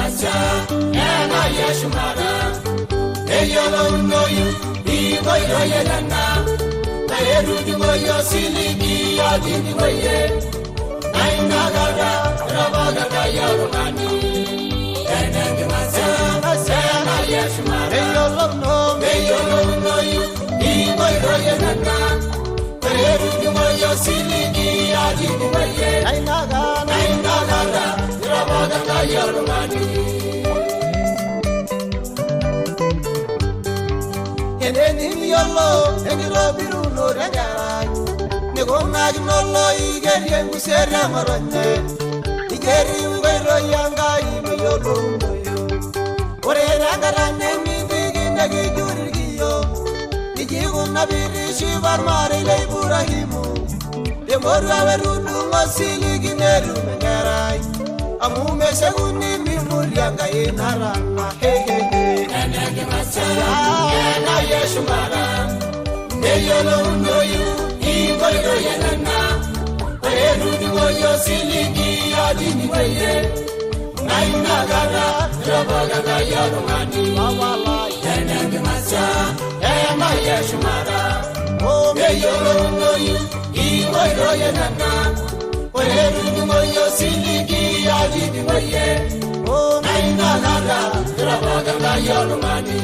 masa ena yeshmara eyolo noyu iboyo yelana tayeru diboyo siligi adini boye naina gaga rabaga kayarumani ena masa ena yeshmara eyolo noyu iboyo yelana tayeru diboyo siligi adini boye naina gaga rabaga kayarumani Eneni yolo engiro biru no rengara negona ginolo igeri engusera maronne igeri ugairo yanga ibo yolo moyo ore rangara nemi digine gijurigiyo iguna biri shivar mare le burahimu demoru averunu ngosili gineru mengarai amume seguni mimurianga inara hehehe enenge masaya ena yeshumara neyolo noyu iboyo yenana erudi moyo siligi adini weye naina gara rabaga yarumani awala enenge masaya ena yeshumara neyolo noyu iboyo yenana erudi moyo siligi adini weye naina gara rabaga yarumani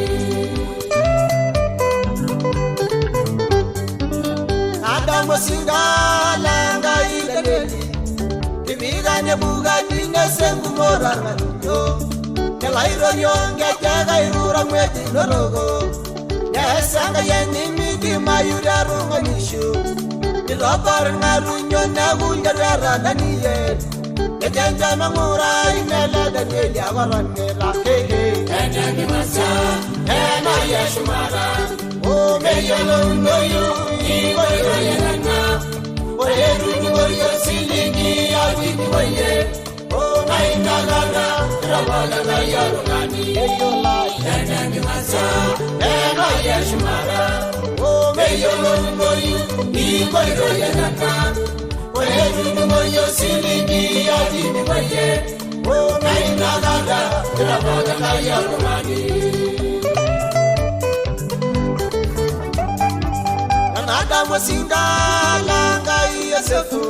Musingala ngaileli Bibiga nebuga dine sengu moranyo Kelairo yonge jaga irura mweti lorogo Nesanga yeni miki mayura runga nishu Nilobar narunyo nagunga rara daniye Nejenja mangura inela danieli awaranela Hehe Enemi masa ena yeshumara Meyolo noyu iboyo yenana Oyeru diboyo siligi adini boye naina gaga rabaga yarunani enemi masa ena yeshumara meyolo noyu iboyo yenana Oyeru diboyo siligi adini boye naina gaga rabaga yarunani Nada singala ngai yesefu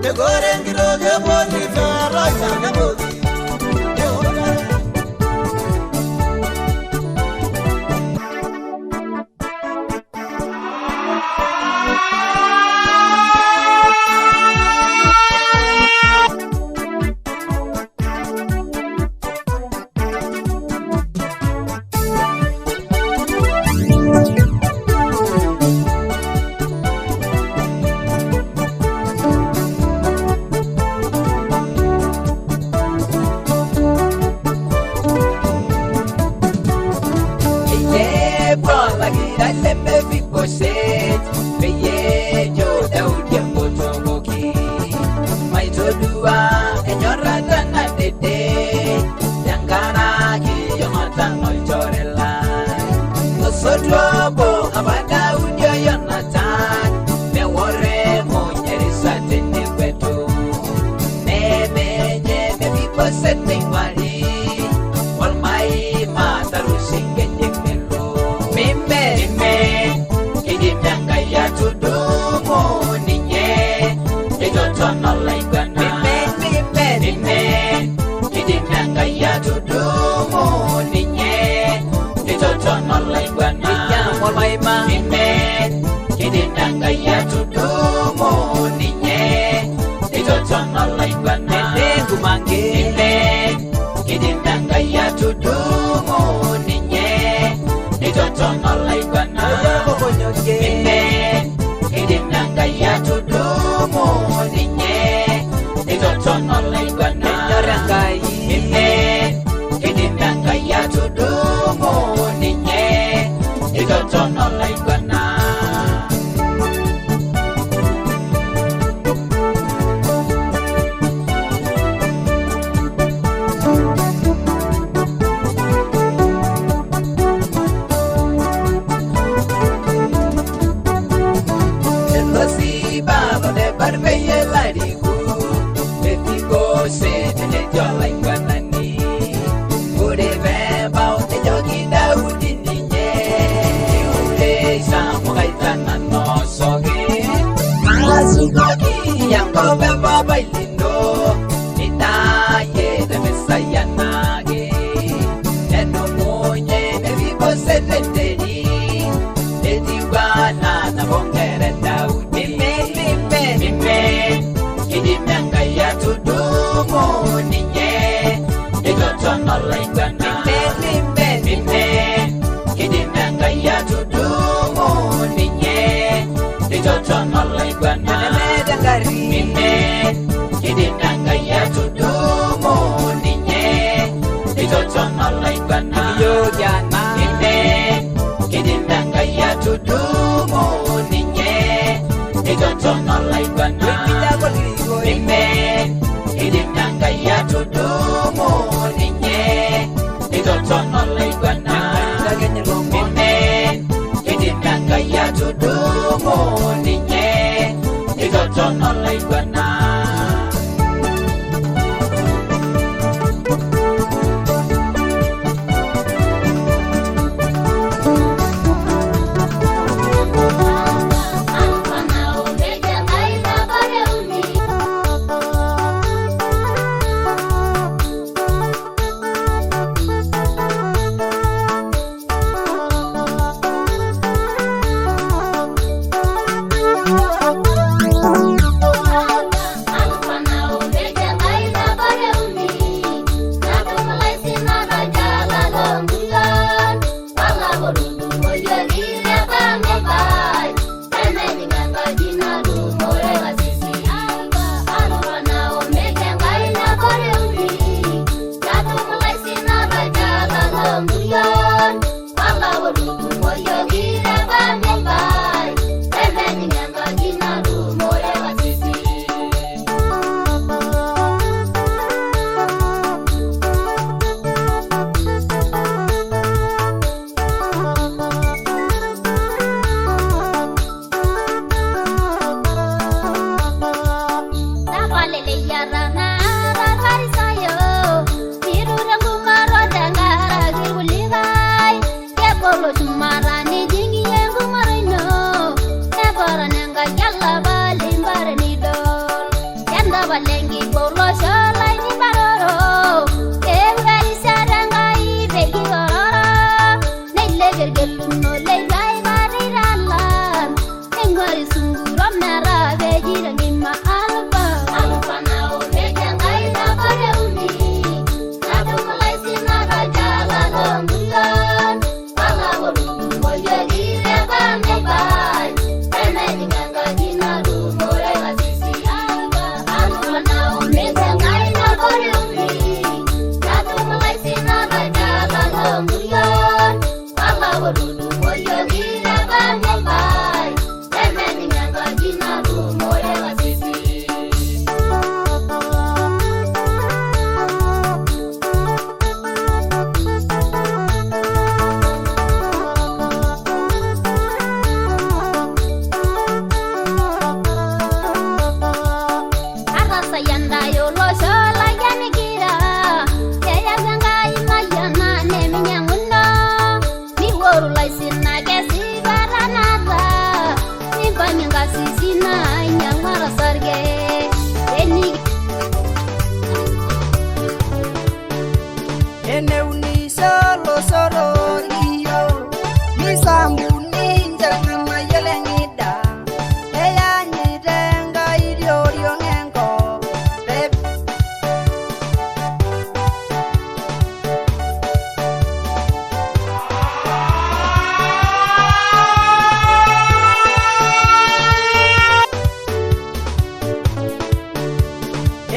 Negore ngiroge boni fera yana bodi Itotono laigwana Mime Kidinanga ya tudumu ninye Itotono laigwana Mime Kidinanga ya tudumu ninye Itotono laigwana Mime Kidinanga ya tudumu ninye Itotono laigwana Mime Kidinanga ya tudumu ninye Itotono laigwana Mime Kidinanga ya tudumu ninye Itotono laigwana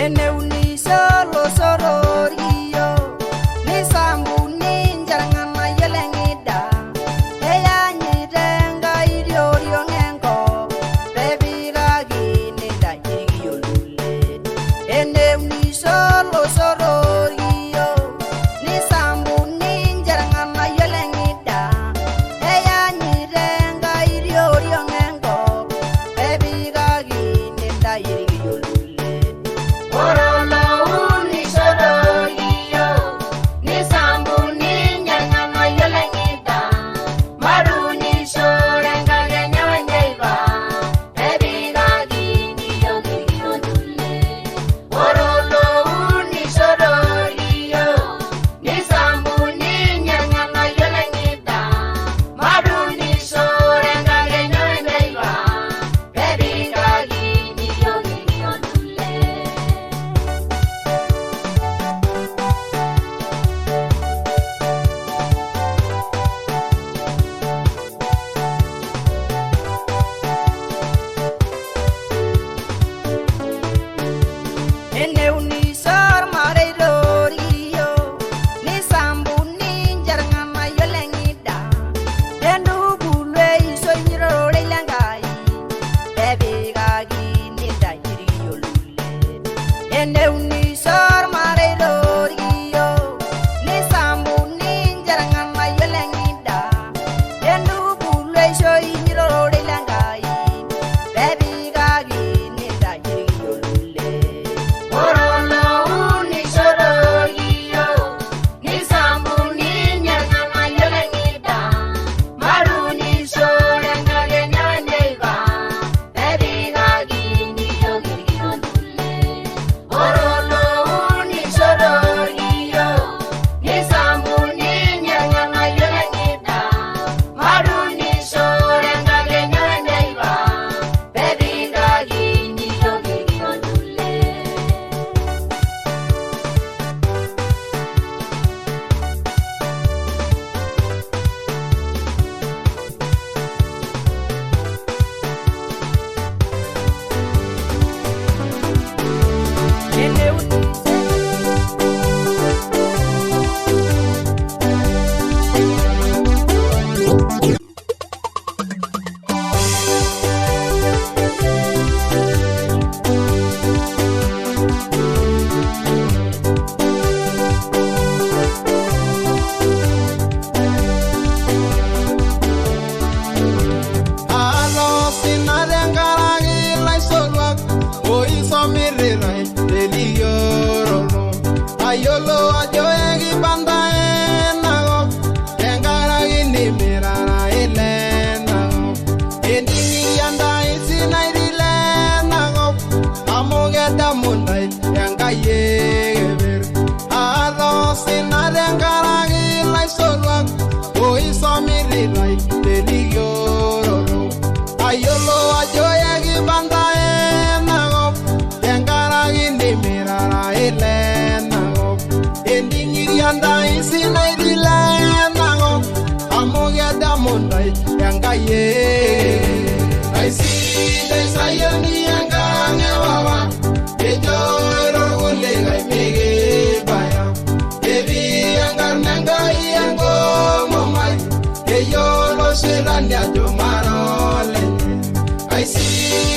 Ene unisa lo sororio ni sambu ni jarang yanda isina idile nango amoya damondai yanga ye aisi dai sayani yanga ngewawa ejo rogule ngai mege baya ebi yanga nanga yango momai eyo lo selanda jo marole aisi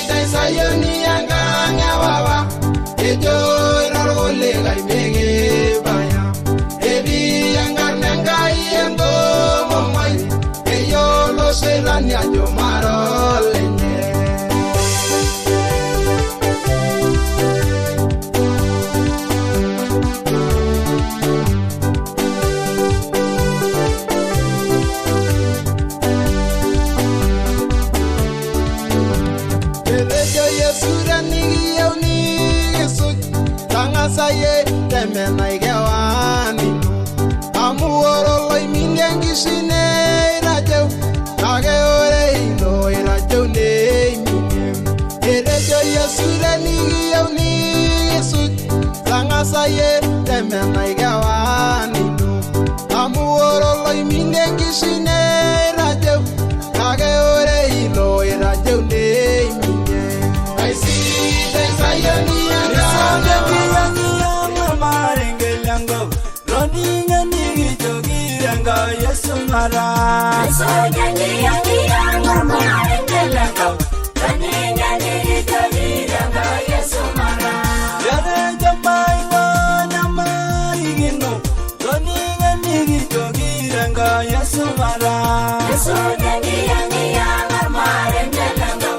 dai sayani yanga ngewawa ejo rogule ngai mege baya ebi yanga nanga yango momai eyo lo selanda jo marole saye temena igewani amuoro loy minyangi sine rajau age ore ino rajau ne minem erejo yasure ni yoni yesu langa saye temena igewani amuoro loy minyangi sine rajau age ore ino rajau ne minem I see the sayani Yesu mara so janji yangi mama rengelango kaninga ni tabiranga Yesu mara yare jamai wana mai gino kaninga ni tabiranga Yesu mara so janji yangi mama rengelango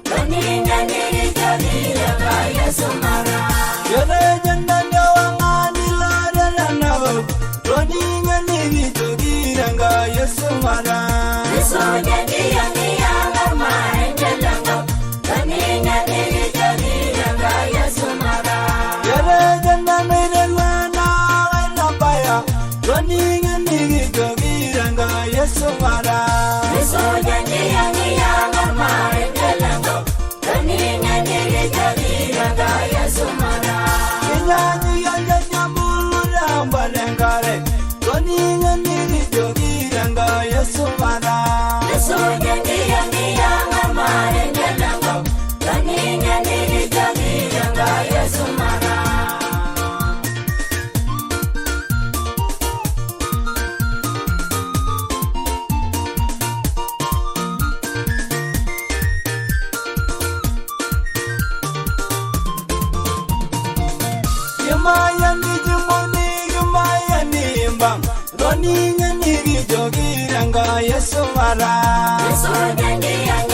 kaninga ni tabiranga Yesu mara yare jandanya wangani la dana kaninga ni Yesu mara Yesu jadi yang mara jalango kaninga ni jadi Yesu mara yare janna mere wana ina baya kaninga ni jadi Yesu mara Yesu jadi yang mara jalango kaninga ni jadi Yesu mara kinyanyi yang mulu rambalengare kaninga ni Yesu mara Yesu jadi yang mara jalango kaninga ni jadi Yesu mara Yamaya ni jumoni yamaya ni bang kaninga ni jogi Yesu mara Yesu jadi yang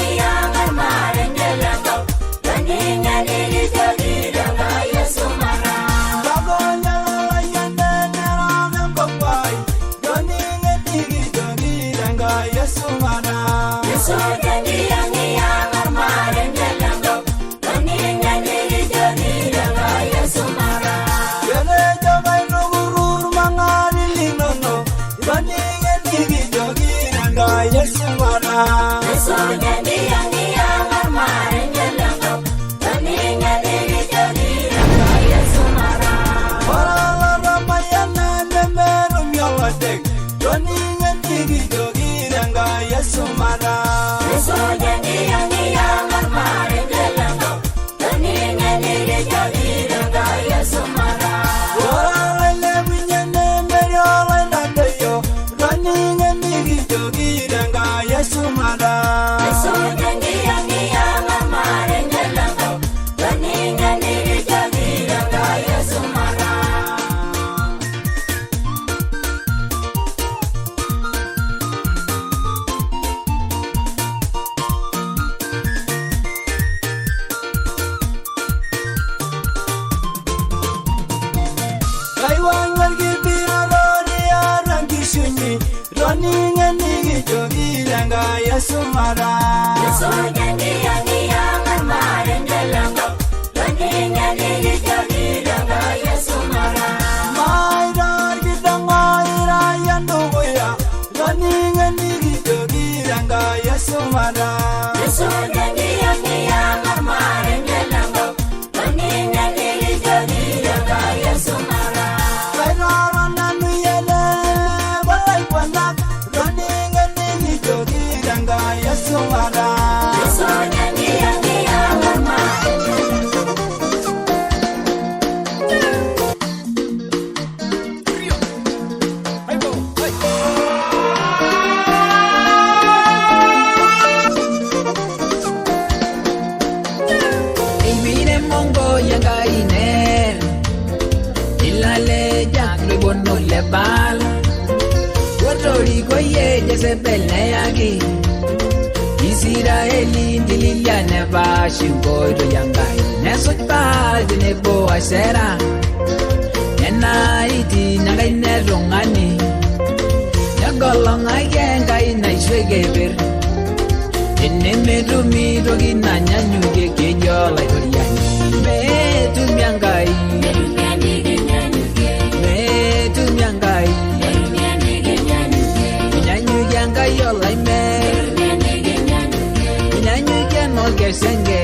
mara jalango kaninga ni jadi Yesu mara bagonya layana nera ngombai kaninga ni jadi Yesu mara Yesu jadi yang mara jalango kaninga ni jadi Yesu mara yene jamai nurur mangari linono kaninga ni jogi Yesu mara Yesu jadi yang mara jalango kaninga ni jadi Yesu mara ora ramayana nemeru myawadek kaninga ni jogi Yesu mara Yesu jadi yang mara jalango kaninga ni jadi Yesu mara ora lewinyane meryola nadayo kaninga ni jogi Yesu mara Yesu jadi yang mara jalango kaninga ni jadi Yesu mara Kaiwan lagi biraroni arangi sunyi kaninga ni jogi Yesu mara Yesu jadi yang mara jalango kaninga ni jadi Yesu mara mai dar kita mai rayan doya kaninga ni jogi Yesu mara Yesu jadi yang mara jalango kaninga ni jadi Yesu mara kairara nanu Jebal Wotori koye Jezebel neyagi Israeli ndililia neba Shingoido yangai Nesotba dinebo asera Nena iti nangai nerongani Nagolong ayengai na iswegeber Enemedu midogi na nyanyuge kejo laidoriani Metu miangai Metu miangai Nyanyuge angai olai me Nyanyuge nolge senge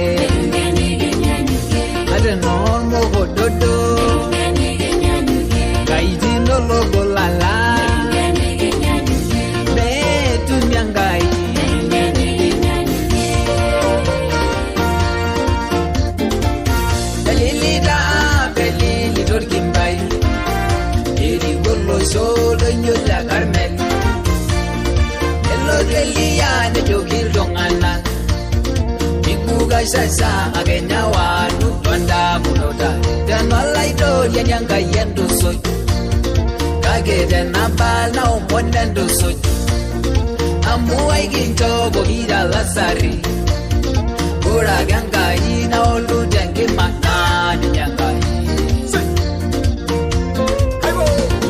Ade normo gododo Kaiti nologo lala Metu miangai Solo nyola Carmel Hello Delia ne jogil dongana Ikuga sasa agenya wanu twanda munota Danwala ito yanyanga yendo soy Kage denabal na umonendo soy Amuwa iginto bogira lasari Kura ganga ina olu dengi makani nyangai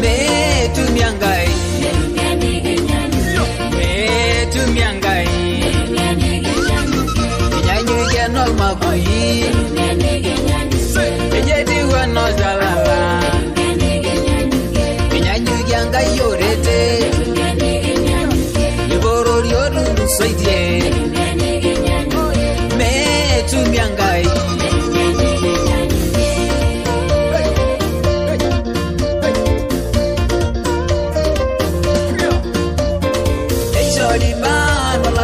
Metu miangai Metu miangai Nyanyuge nol magui Ejedi wano zalala Nyanyuge angai yorete Iboro yoru soidie Metu miangai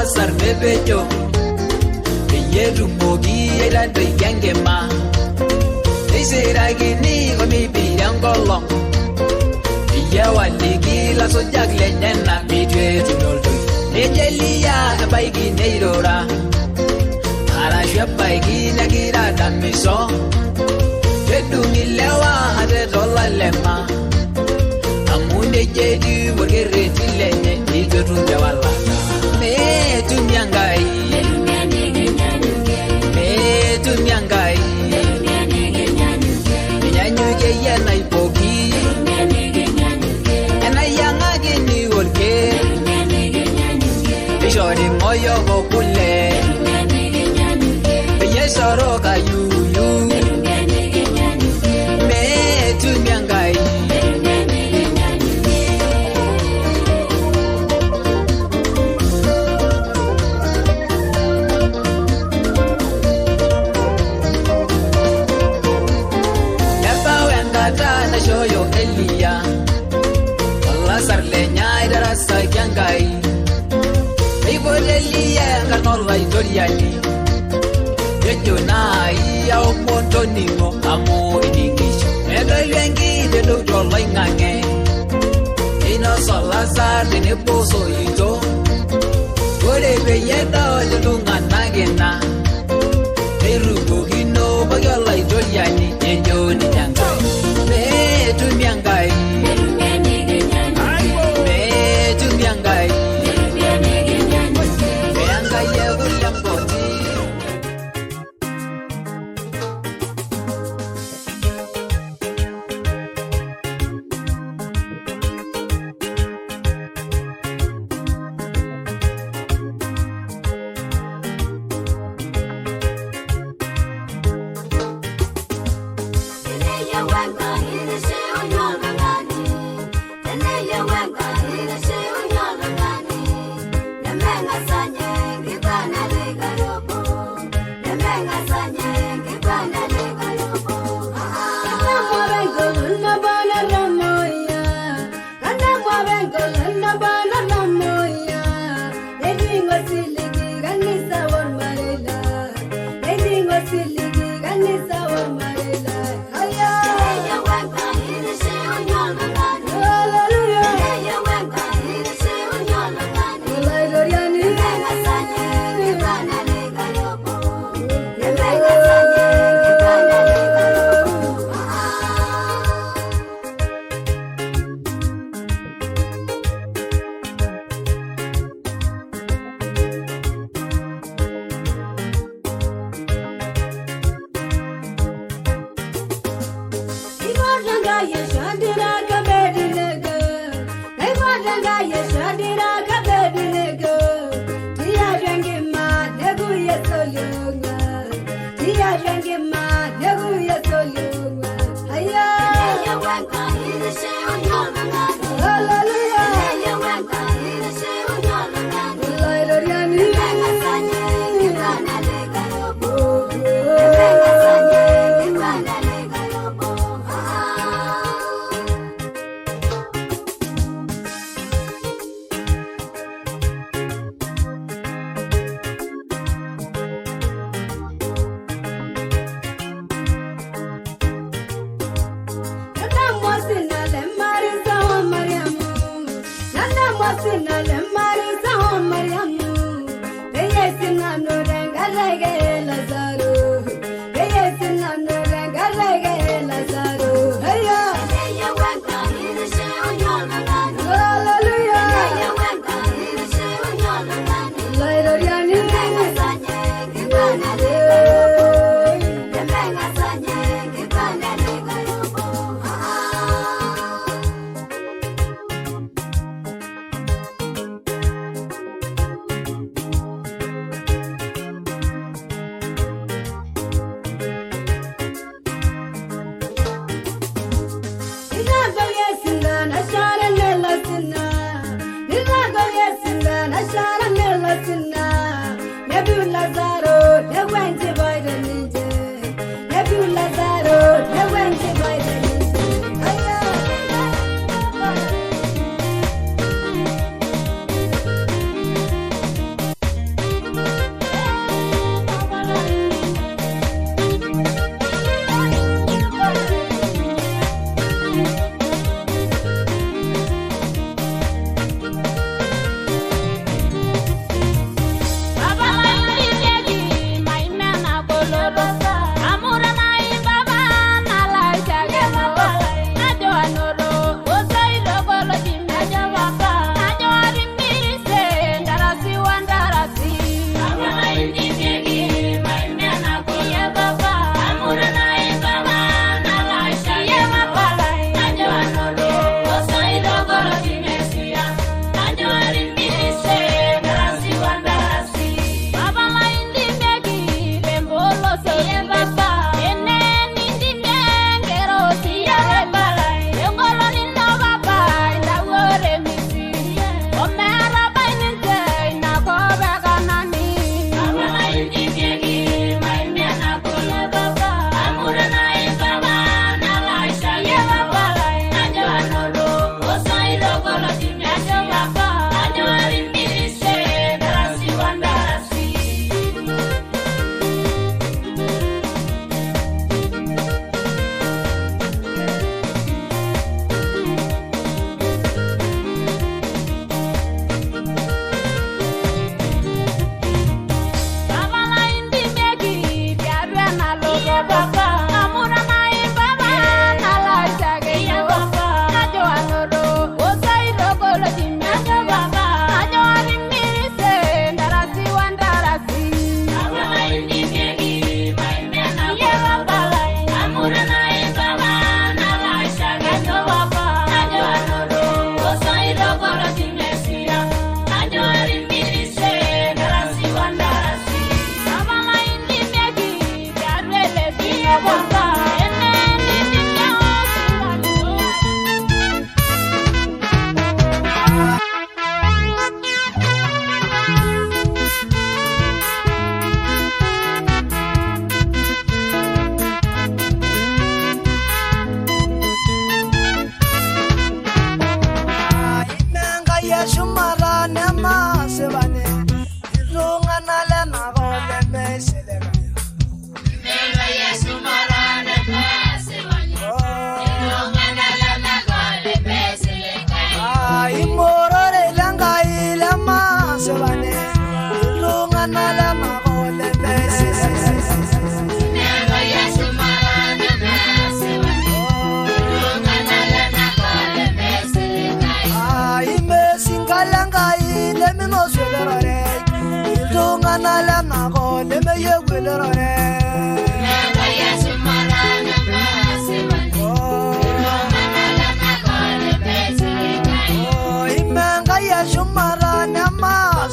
Sarbebejo Yeru mogi elando yangema Isiragini omi biyangolo Yawaligi la sojagle nena midwe tunoldo Ejelia abaigi neirora Arashwa baigi nagira damiso Jedungi lewa ade dola lema Amunde jedi wogere lenye Ijotunde wala Metu miangai Metu miangai Nyanyuge yana ipoki Ena yanga gini wolke Bishori moyo gokule Yesoro kayuyu Metu miangai Shoyo Elia Walla sarlenya idarasa kyangai Ibo Elia kanola idoriani Yejo nai ya omoto nimo amo iningisho Ego yengi de do jolai ngange Ino sola sar dine poso ito Kore be yeda jodunga nagena Erugo gino bagyola idoriani Yejo ni nyangai Metu miangai Metu miangai Miangai ya ulang poti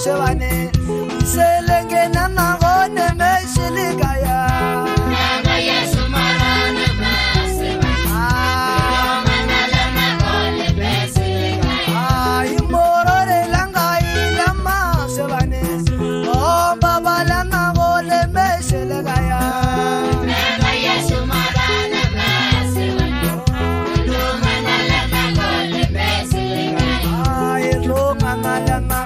shebane selenge nana gone me shiligaya nanga yesu marana baseba amana lana gole besiligaya imorore langai lama shebane o baba lana gole me shiligaya nanga yesu marana baseba lumana lana gole besiligaya lumana lana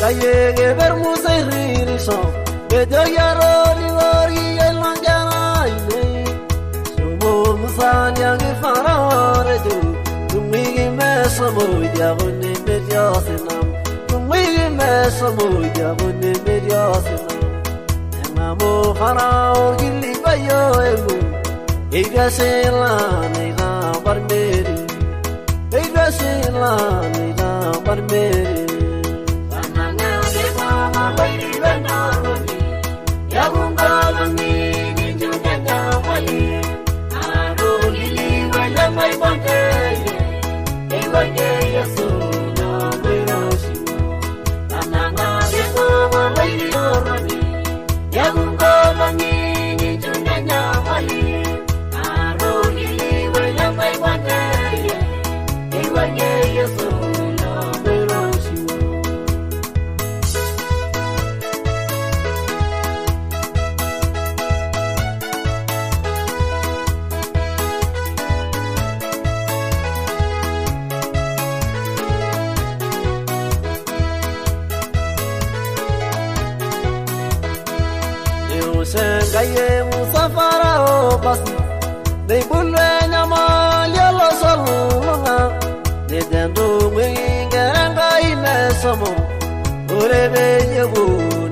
Aye bermusa iriso bedo yaro liwari el manjana ine sumo musanya ge farare du tumigi mesamo dia bone media senam tumigi mesamo dia bone media senam emamo farao gili bayo elu ega sela nila barmeri ega sela nila barmeri Gaye musafara o basi de bulwe nyamal yalo salunga de dendo ngenganga imesomo urebe yebu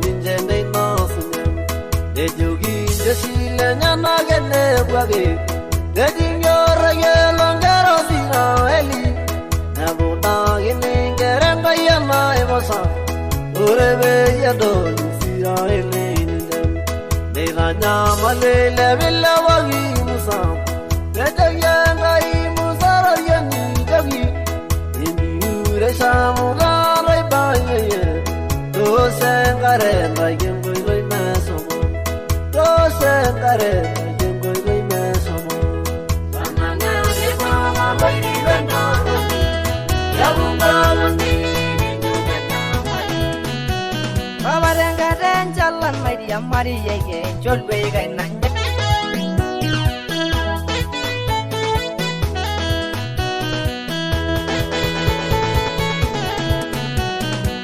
ninjende nasnya de jogi jesile nyana gele bwage de dinyor yelo ngaro sina eli nabuda ngenganga yama emosa urebe yadol sira eli Nanya malele billa wagi musa Nedaya ngai musa rayani dagi Indure samura rai baye Do sengare ngai gemboi rai masomo Do sengare ngai gemboi rai masomo Sananga ne mama bai ni benda Yabungalandi Babarengaren jalan Maria Maria ye jolbe gai nanya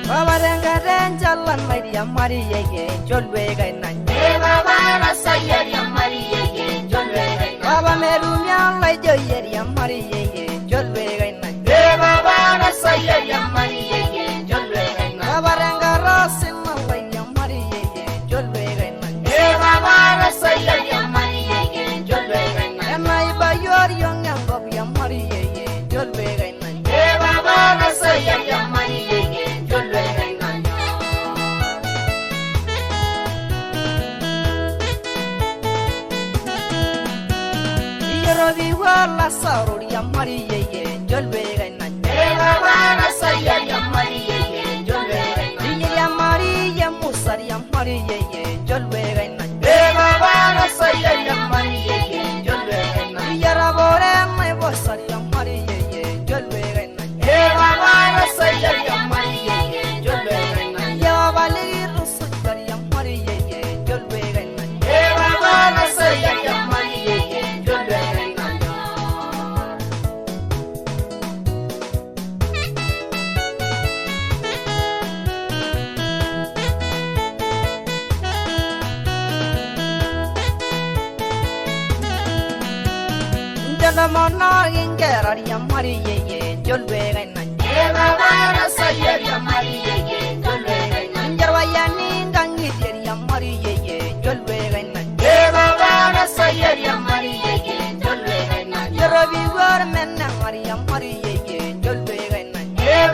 Babarengaren jalan Maria Maria ye jolbe gai nanya Baba rasaya ya Maria ye jolbe gai nanya Baba merunya lai jo ya Maria ye jolbe gai nanya Baba rasaya ya Maria ye jolbe gai nanya Babarengara sinna lai ya Maria ye jolbe gai nanya Baba rasaya ya Maria ye jolbe gai nanya Enai bayor yang gob ya Maria ye jolbe gai nanya Baba rasaya ya Maria ye jolbe gai nanya Yanda mana ingera yamari ye jolwe gaina. Baba rasaya yamari ye jolwe gaina. Jarwa yani gangi yamari ye jolwe gaina. Baba rasaya yamari ye jolwe gaina. Jarabi war menna mari yamari ye jolwe gaina.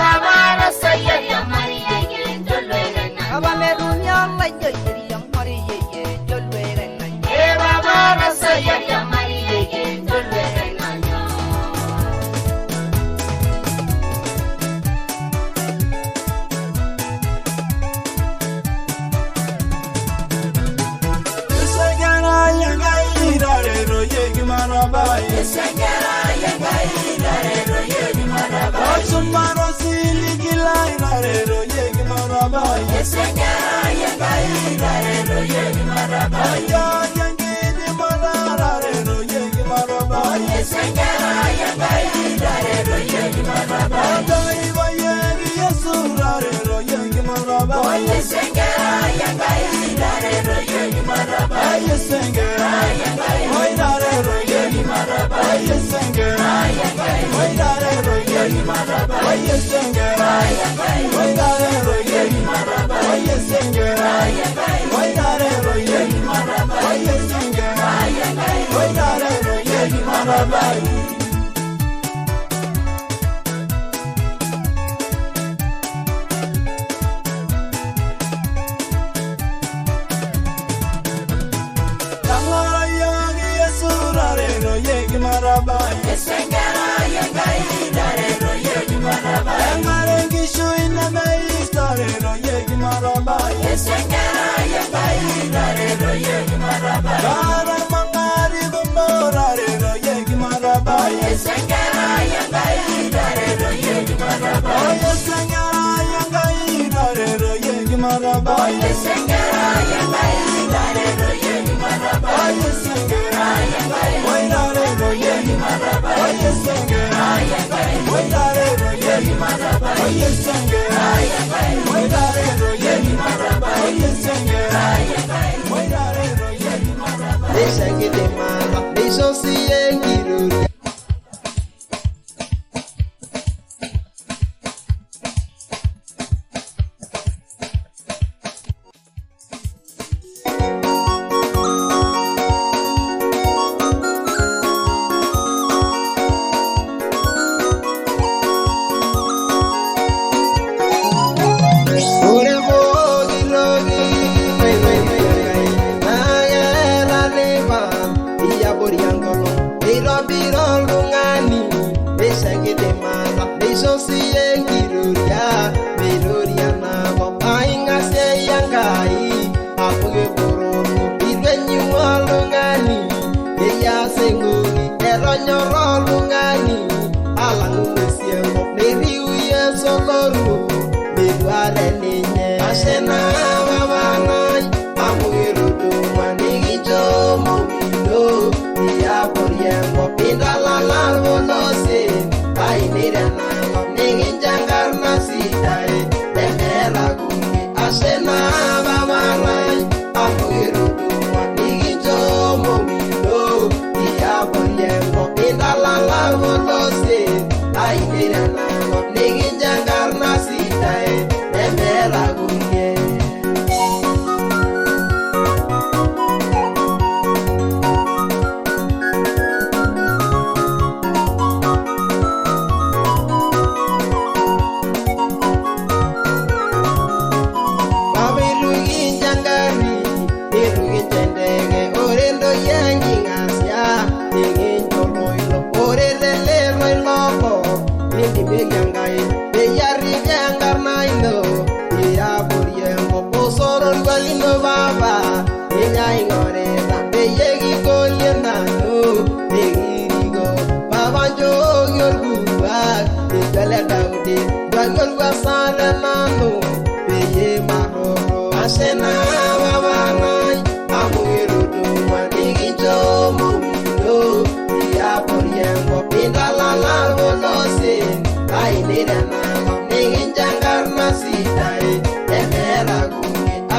Baba rasaya yamari ye jolwe gaina. Aba me dunya la ye yamari ye jolwe gaina. Baba rasaya yamari ye jolwe gaina.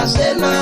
Asena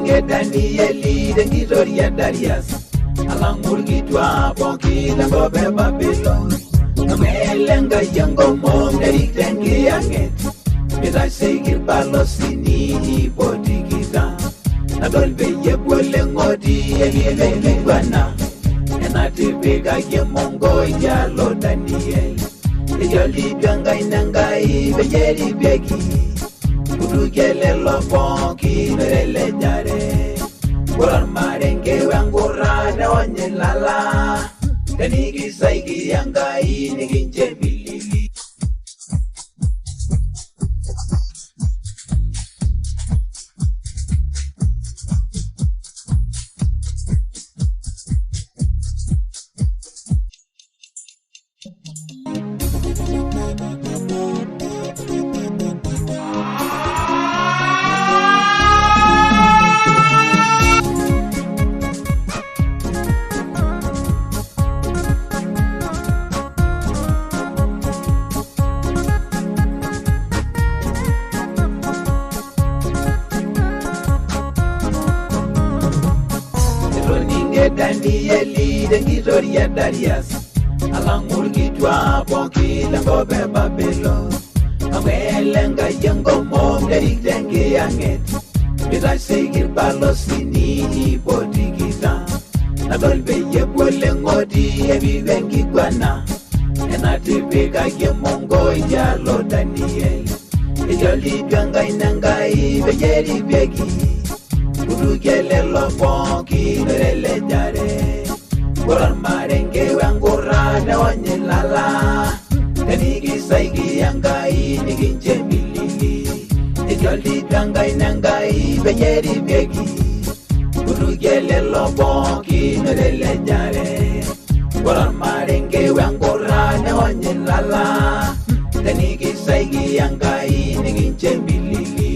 Eroninge Danieli Dengitoria Darius Alangurgitwa Pokila Bobe Babylon Kamelenga Yango Mom Derik Dengi Yanget Mira Segir Balosini Bodigita Nadolbe Yebwele Ngodi Elile Libana Enatibega Yemongo Yalo Daniel Yoli Ganga Inangai Bejeri Begi Urugele Loponki Merele Jare Kuran Marenge Wangura Na Onyelala Danigi Saigi Yangai Niginje Bilili Danieli Dengitoria Darius Alangurgitwa Pokila Bobe Babylon Amelenga Yango Mom Derik Dengi Yanget Mira Segir Balosini Bodigita Nadolbe Yebwele Ngodi Evivengi Gwana Enatibega Yemongo Yalo Daniel Ejoli Ganga Inangai Bejeri Begi Urugele Loponki Merele Jare Kuran Marenge Wangura Na Onyelala Danigi Saigi Yangai Niginje Bilili Ejoli Ganga Inangai Bejeri Begi Urugele Loponki Merele Jare Kuran Marenge Wangura Na Onyelala Danigi Saigi Yangai Niginje Bilili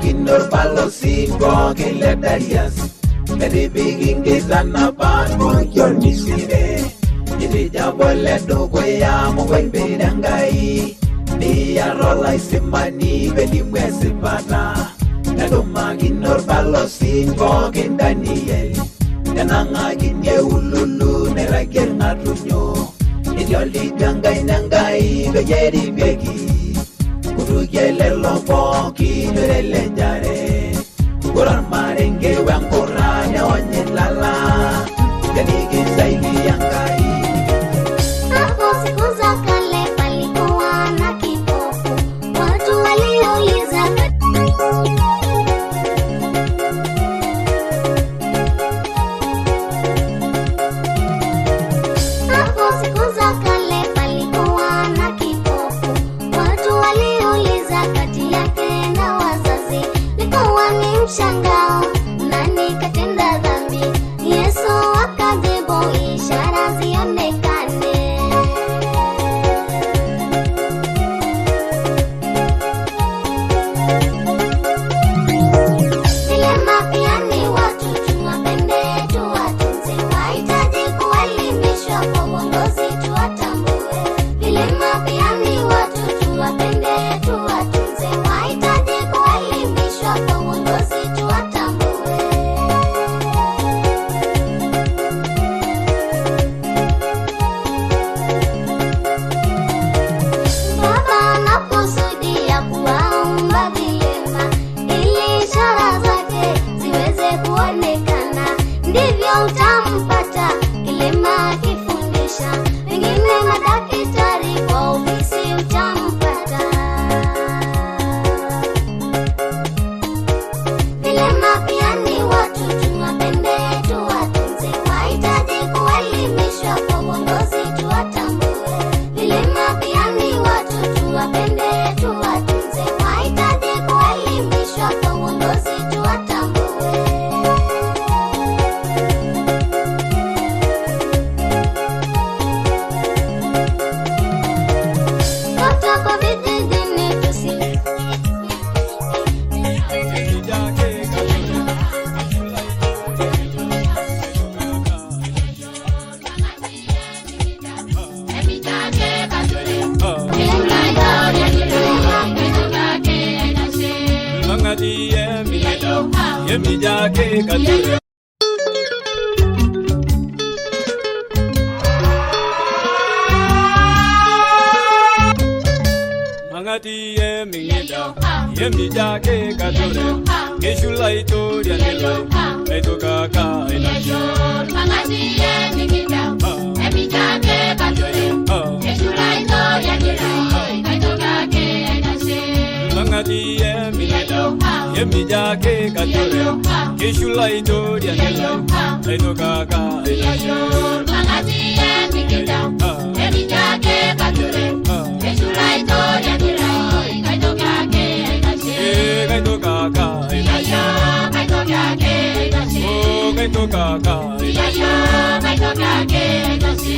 Kinor Palosi Bogile Darius Very big in Gizana Pan Your Misire Irija Bole Dogoya Mwen Bedangai Nia Rola Simani Vedi Mwese Pata Nadoma Kinor Palosi Bogin Daniel Nananga Kinye Ululu Neragel Natunyo Ijoli Gangai Nangai Bejeri Begi Urugele Loponki Merele Jare Kuran Marenge Wangura Na Onyelala Danigi Saigi Yangai Hapo siku za kale palikuwa na kipofu Watu waliuliza Hapo siku za kale palikuwa na kipofu Watu waliuliza kati yake na wazazi Likuwa ni mshangao Emijake kature Mangati emingida Emijake kature Keshulaito yanela Eto kaka inashur Mangati emingida Emijake kature Keshulaito yanela Eto kaka inashur Mangati emingida Emijake kature Keshulaito yanela Eto kaka inashur Mangati emingida Emijake kature Keshulaito yanela Eto kaka inashur Eto kaka inashur Eto kaka inashur Eto kaka inashur Eto kaka inashur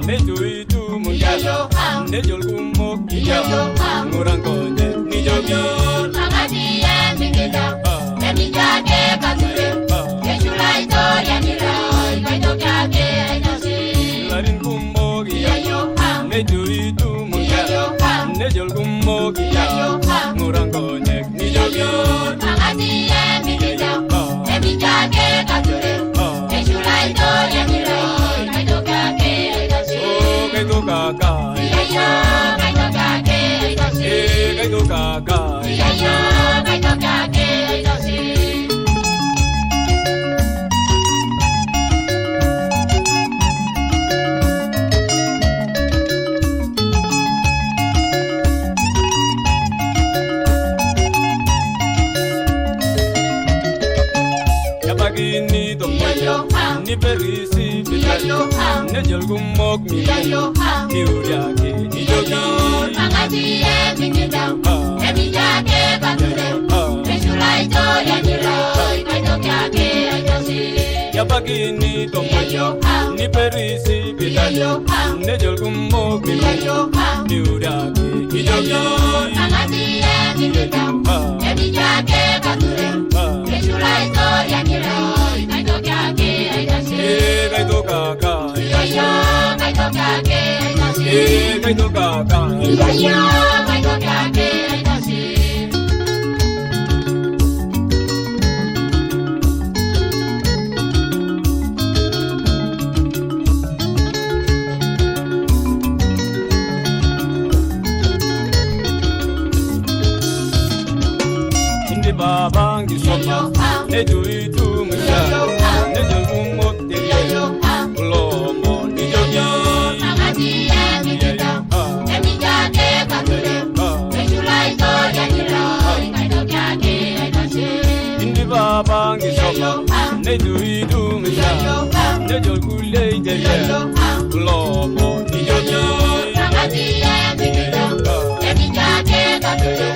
Nejo itu mungkalo, nejo kumok ijao, murangonye nijogi. Mangati emingida, emijake kature, keshulaito yanira, kaito kake ainasi. Larin kumok ijao, nejo itu mungkalo, nejo kumok ijao, murangonye nijogi. Mangati emingida, emijake kature, keshulaito yanira, kaito kake ainasi. Kaito kaka, kaito kake ainasi. kaito kaka, Kaito kake ainasi. Yabagini tomoyo, ni perisi bilayo, nejol kumok milayo, ni uriake nijogi. Mangati emingida, emijake kature, keshulaito yanira, kaito kake ainasi. Yabagini tomoyo, ni perisi bilayo, nejol kumok milayo, ni uriake nijogi. Mangati emingida, emijake kature, keshulaito yanira, kaito kake ainasi. Kaito kaka, Kaito kake ainasi. kaito kaka, Kaito kake ainasi. Indi babangi soma, nejo itu mungkalo, nejo kumok ijao, ulomo nijogi. Mangati emingida, emijake kature, keshulaito yanira, kaito kake ainasi. Indi babangi soma, nejo itu mungkalo, nejo kule ijao, ulomo nijogi. Mangati emingida, emijake kature,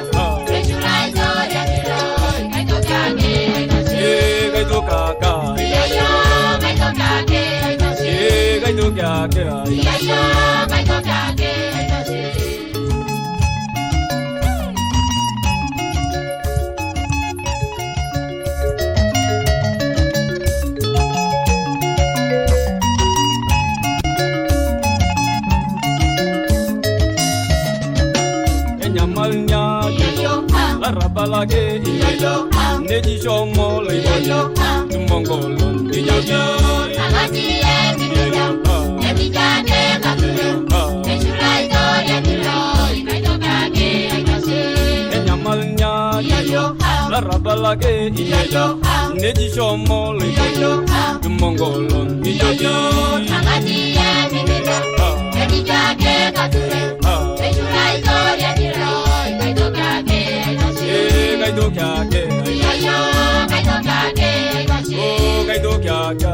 keshulaito yanira, kaito kake ainasi. Kaito kaka, Kaito kake ainasi. kaito kaka, Kaito kake ainasi. enyamalnya la rabalage ijao, neji shomo leiboyo, tumongolo nijogi. Mangati emingida, emijake kature, keshulaito yanira, kaito kake ainasi. Enyamalnya la rabalage ijao, neji shomo leiboyo, tumongolo nijogi. Mangati emingida, emijake kature, keshulaito yanira, kaito kake ainasi. Kaito kaka, Kaito kake ainasi. kaito kaka.